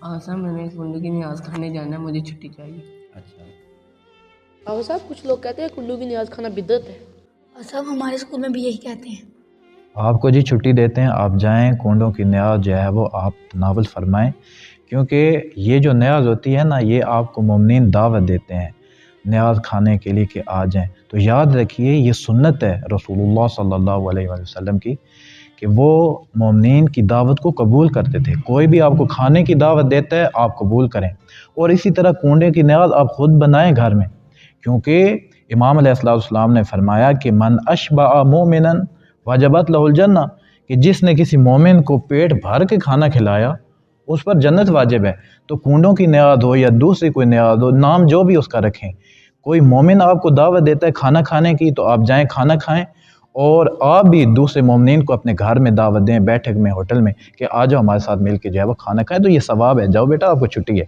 ہاں سر، میں نے کنڈو کی نیاز کھانے جانا ہے، مجھے چھٹی چاہیے۔ اچھا آغا صاحب، کچھ لوگ کہتے ہیں کنڈو کی نیاز کھانا بدعت ہے۔ اور صاحب ہمارے اسکول میں بھی یہی کہتے ہیں۔ آپ کو جی چھٹی دیتے ہیں، آپ جائیں، کونڈوں کی نیاز جو ہے وہ آپ تناول فرمائیں، کیونکہ یہ جو نیاز ہوتی ہے نا، یہ آپ کو مومنین دعوت دیتے ہیں نیاز کھانے کے لیے کہ آ جائیں۔ تو یاد رکھیے یہ سنت ہے رسول اللہ صلی اللہ علیہ وآلہ وسلم کی، کہ وہ مومنین کی دعوت کو قبول کرتے تھے۔ کوئی بھی آپ کو کھانے کی دعوت دیتا ہے آپ قبول کریں، اور اسی طرح کنڈے کی نیاز آپ خود بنائیں گھر میں، کیونکہ امام علیہ السلام نے فرمایا کہ من اشبع مومنا وجبت لہ الجنہ، کہ جس نے کسی مومن کو پیٹ بھر کے کھانا کھلایا اس پر جنت واجب ہے۔ تو کنڈوں کی نیاز ہو یا دوسری کوئی نیاز ہو، نام جو بھی اس کا رکھیں، کوئی مومن آپ کو دعوت دیتا ہے کھانا کھانے کی تو آپ جائیں کھانا کھائیں، اور آپ بھی دوسرے مومنین کو اپنے گھر میں دعوت دیں، بیٹھک میں، ہوٹل میں، کہ آ جاؤ ہمارے ساتھ مل کے جو ہے وہ کھانا کھائیں، تو یہ ثواب ہے۔ جاؤ بیٹا، آپ کو چھٹی ہے۔